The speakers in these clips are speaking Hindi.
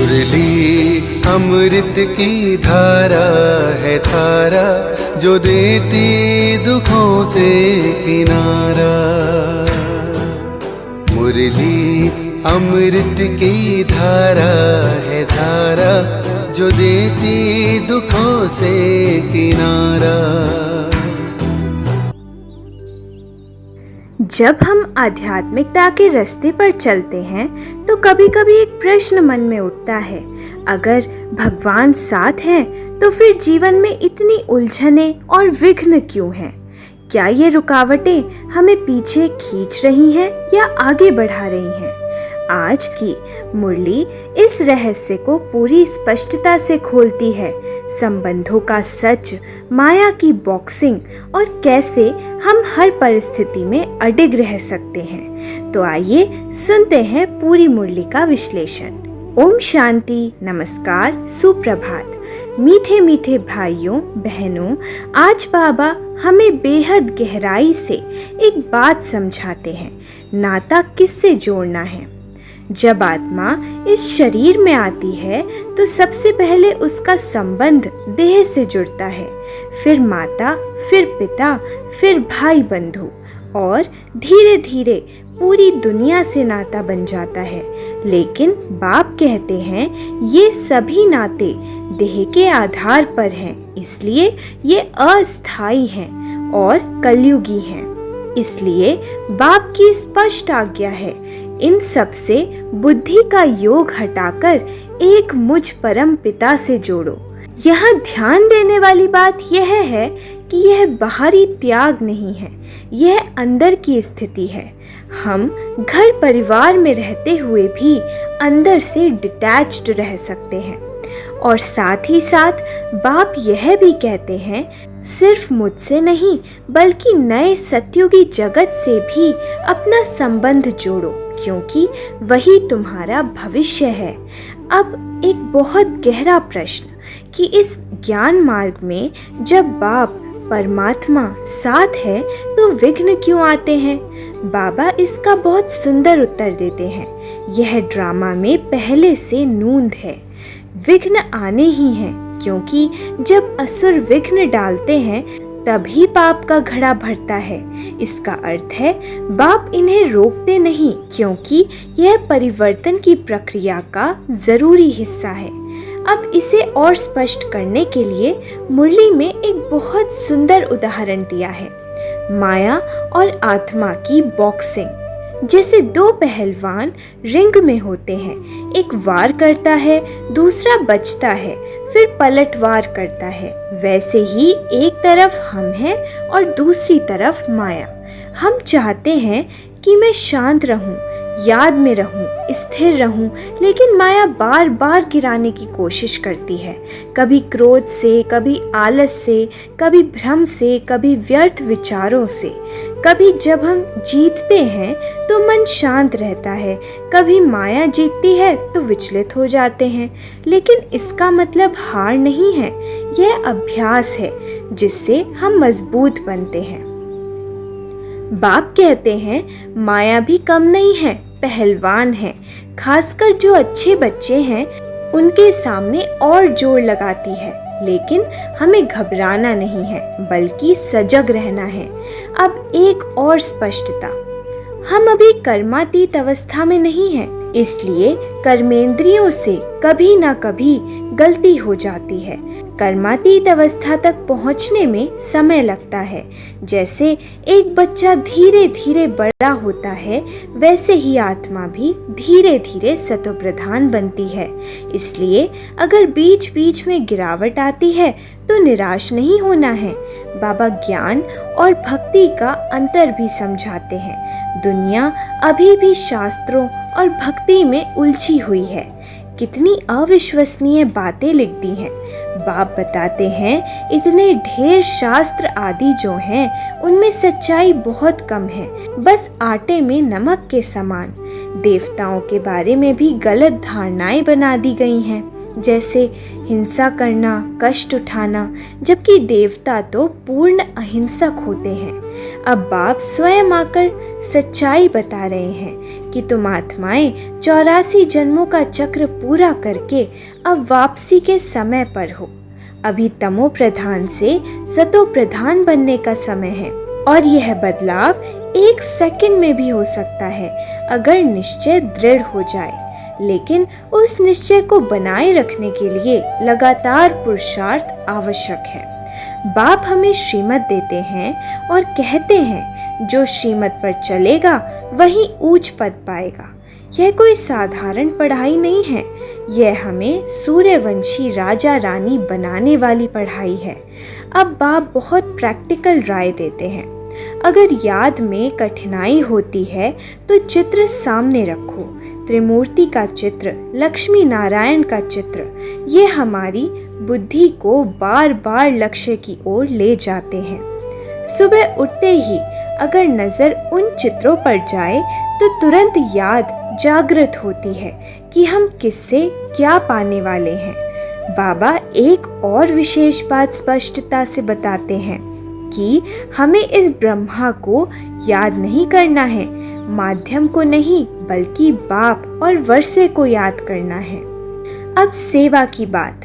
मुरली अमृत की धारा है धारा, जो देती दुखों से किनारा। मुरली अमृत की धारा है धारा, जो देती दुखों से किनारा। जब हम आध्यात्मिकता के रास्ते पर चलते हैं तो कभी कभी एक प्रश्न मन में उठता है, अगर भगवान साथ हैं तो फिर जीवन में इतनी उलझनें और विघ्न क्यों हैं? क्या ये रुकावटें हमें पीछे खींच रही हैं या आगे बढ़ा रही हैं? आज की मुरली इस रहस्य को पूरी स्पष्टता से खोलती है। संबंधों का सच, माया की बॉक्सिंग और कैसे हम हर परिस्थिति में अडिग रह सकते हैं। तो आइए सुनते हैं पूरी मुरली का विश्लेषण। ओम शांति, नमस्कार, सुप्रभात। मीठे मीठे भाइयों बहनों, आज बाबा हमें बेहद गहराई से एक बात समझाते हैं, नाता किससे जोड़ना है। जब आत्मा इस शरीर में आती है तो सबसे पहले उसका संबंध देह से जुड़ता है, फिर माता, फिर पिता, फिर भाई बंधु और धीरे धीरे पूरी दुनिया से नाता बन जाता है। लेकिन बाप कहते हैं ये सभी नाते देह के आधार पर हैं, इसलिए ये अस्थाई हैं और कलयुगी हैं। इसलिए बाप की स्पष्ट आज्ञा है, इन सब से बुद्धि का योग हटाकर एक मुझ परम पिता से जोड़ो। यहाँ ध्यान देने वाली बात यह है कि यह बाहरी त्याग नहीं है, यह अंदर की स्थिति है। हम घर परिवार में रहते हुए भी अंदर से डिटैच्ड रह सकते हैं। और साथ ही साथ बाप यह भी कहते हैं, सिर्फ मुझसे नहीं बल्कि नए सत्युगी जगत से भी अपना संबंध जोड़ो, क्योंकि वही तुम्हारा भविष्य है। अब एक बहुत गहरा प्रश्न कि इस ज्ञान मार्ग में जब बाप परमात्मा साथ है तो विघ्न क्यों आते हैं? बाबा इसका बहुत सुंदर उत्तर देते हैं। यह ड्रामा में पहले से नूंद है, विघ्न आने ही हैं, क्योंकि जब असुर विघ्न डालते हैं तभी पाप का घड़ा भरता है। इसका अर्थ है बाप इन्हें रोकते नहीं, क्योंकि यह परिवर्तन की प्रक्रिया का जरूरी हिस्सा है। अब इसे और स्पष्ट करने के लिए मुरली में एक बहुत सुंदर उदाहरण दिया है, माया और आत्मा की बॉक्सिंग। जैसे दो पहलवान रिंग में होते हैं, एक वार करता है, दूसरा बचता है, फिर पलटवार करता है। वैसे ही एक तरफ हम हैं और दूसरी तरफ माया। हम चाहते हैं कि मैं शांत रहूं, याद में रहूं, स्थिर रहूं, लेकिन माया बार बार गिराने की कोशिश करती है, कभी क्रोध से, कभी आलस से, कभी भ्रम से, कभी व्यर्थ विचारों से। कभी जब हम जीतते हैं तो मन शांत रहता है, कभी माया जीतती है तो विचलित हो जाते हैं। लेकिन इसका मतलब हार नहीं है, यह अभ्यास है जिससे हम मजबूत बनते हैं। बाप कहते हैं माया भी कम नहीं है, पहलवान है। खासकर जो अच्छे बच्चे हैं उनके सामने और जोर लगाती है, लेकिन हमें घबराना नहीं है बल्कि सजग रहना है। अब एक और स्पष्टता, हम अभी कर्मातीत अवस्था में नहीं हैं, इसलिए कर्मेंद्रियों से कभी ना कभी गलती हो जाती है। कर्मातीत अवस्था तक पहुंचने में समय लगता है। जैसे एक बच्चा धीरे धीरे बड़ा होता है, वैसे ही आत्मा भी धीरे धीरे सतोप्रधान बनती है। इसलिए अगर बीच बीच में गिरावट आती है तो निराश नहीं होना है। बाबा ज्ञान और भक्ति का अंतर भी समझाते हैं। दुनिया अभी भी शास्त्रों और भक्ति में उलझी हुई है। कितनी अविश्वसनीय बातें लिख दी हैं। बाप बताते हैं इतने ढेर शास्त्र आदि जो हैं उनमें सच्चाई बहुत कम है, बस आटे में नमक के समान। देवताओं के बारे में भी गलत धारणाएं बना दी गई हैं। जैसे हिंसा करना, कष्ट उठाना, जबकि देवता तो पूर्ण अहिंसक होते हैं। अब बाप स्वयं आकर सच्चाई बता रहे हैं कि तुम आत्माएं 84 जन्मों का चक्र पूरा करके अब वापसी के समय पर हो। अभी तमो प्रधान से सतो प्रधान बनने का समय है और यह बदलाव 1 सेकंड में भी हो सकता है अगर निश्चय दृढ़ हो जाए। लेकिन उस निश्चय को बनाए रखने के लिए लगातार पुरुषार्थ आवश्यक है। बाप हमें श्रीमत देते हैं और कहते हैं जो श्रीमत पर चलेगा वही ऊंच पद पाएगा। यह कोई साधारण पढ़ाई नहीं है, यह हमें सूर्यवंशी राजा रानी बनाने वाली पढ़ाई है। अब बाप बहुत प्रैक्टिकल राय देते हैं। अगर याद में कठिनाई होती है तो चित्र सामने रखो। त्रिमूर्ति का चित्र, लक्ष्मी नारायण का चित्र, ये हमारी बुद्धि को बार बार लक्ष्य की ओर ले जाते हैं। सुबह उठते ही अगर नज़र उन चित्रों पर जाए तो तुरंत याद जागृत होती है कि हम किससे क्या पाने वाले हैं। बाबा एक और विशेष बात स्पष्टता से बताते हैं कि हमें इस ब्रह्मा को याद नहीं करना है, माध्यम को नहीं बल्कि बाप और वर्षे को याद करना है। अब सेवा की बात।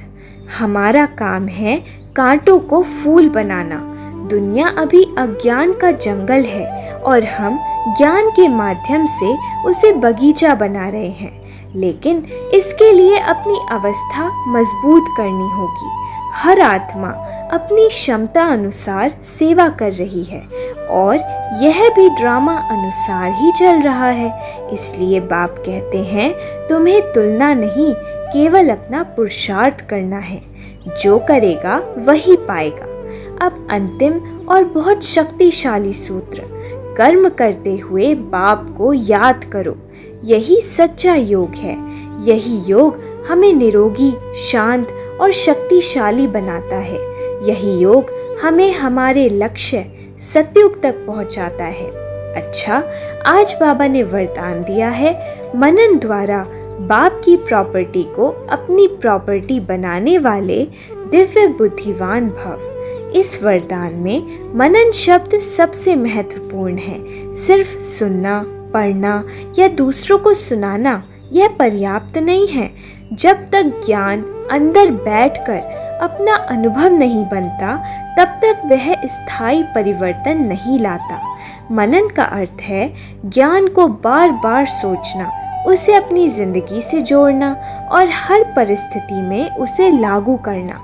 हमारा काम है कांटों को फूल बनाना। दुनिया अभी अज्ञान का जंगल है और हम ज्ञान के माध्यम से उसे बगीचा बना रहे हैं। लेकिन इसके लिए अपनी अवस्था मजबूत करनी होगी। हर आत्मा अपनी क्षमता अनुसार सेवा कर रही है और यह भी ड्रामा अनुसार ही चल रहा है। इसलिए बाप कहते हैं तुम्हें तुलना नहीं, केवल अपना पुरुषार्थ करना है। जो करेगा वही पाएगा। अब अंतिम और बहुत शक्तिशाली सूत्र, कर्म करते हुए बाप को याद करो। यही सच्चा योग है। यही योग हमें निरोगी, शांत और शक्तिशाली बनाता है। यही योग हमें हमारे लक्ष्य सतयुग तक पहुंचाता है। अच्छा, आज बाबा ने वरदान दिया है, मनन द्वारा बाप की प्रॉपर्टी को अपनी प्रॉपर्टी बनाने वाले दिव्य बुद्धिवान भव। इस वरदान में मनन शब्द सबसे महत्वपूर्ण है। सिर्फ सुनना, पढ़ना या दूसरों को सुनाना यह पर्याप्त नहीं है। जब तक ज्ञान अंदर बैठकर अपना अनुभव नहीं बनता, तब तक वह स्थायी परिवर्तन नहीं लाता। मनन का अर्थ है ज्ञान को बार बार सोचना, उसे अपनी जिंदगी से जोड़ना और हर परिस्थिति में उसे लागू करना।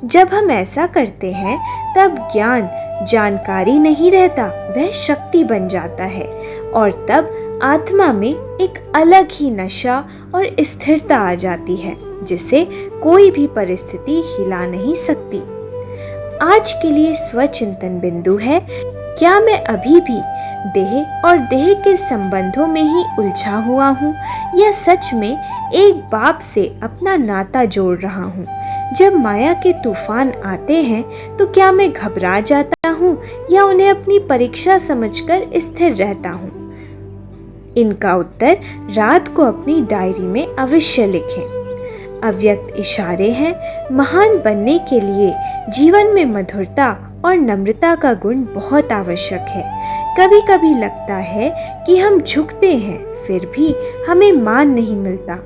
जब हम ऐसा करते हैं तब ज्ञान जानकारी नहीं रहता, वह शक्ति बन जाता है और तब आत्मा में एक अलग ही नशा और स्थिरता आ जाती है जिसे कोई भी परिस्थिति हिला नहीं सकती। आज के लिए स्वचिंतन बिंदु है, क्या मैं अभी भी देह और देह के संबंधों में ही उलझा हुआ हूँ या सच में एक बाप से अपना नाता जोड़ रहा हूँ? जब माया के तूफान आते हैं तो क्या मैं घबरा जाता हूँ या उन्हें अपनी परीक्षा समझकर स्थिर रहता हूँ? इनका उत्तर रात को अपनी डायरी में अवश्य लिखें। अव्यक्त इशारे हैं, महान बनने के लिए जीवन में मधुरता और नम्रता का गुण बहुत आवश्यक है। कभी कभी लगता है कि हम झुकते हैं, फिर भी हमें मान नहीं मिलता,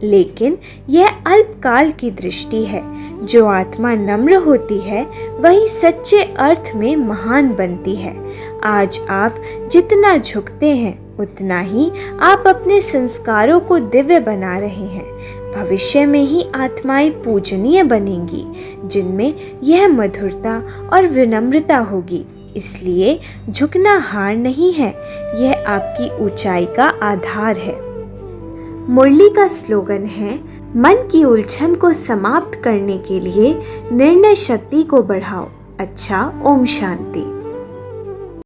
लेकिन यह अल्पकाल की दृष्टि है। जो आत्मा नम्र होती है वही सच्चे अर्थ में महान बनती है। आज आप जितना झुकते हैं उतना ही आप अपने संस्कारों को दिव्य बना रहे हैं। भविष्य में ही आत्माएं पूजनीय बनेंगी जिनमें यह मधुरता और विनम्रता होगी। इसलिए झुकना हार नहीं है, यह आपकी ऊंचाई का आधार है। मुरली का स्लोगन है, मन की उलझन को समाप्त करने के लिए निर्णय शक्ति को बढ़ाओ। अच्छा, ओम शांति।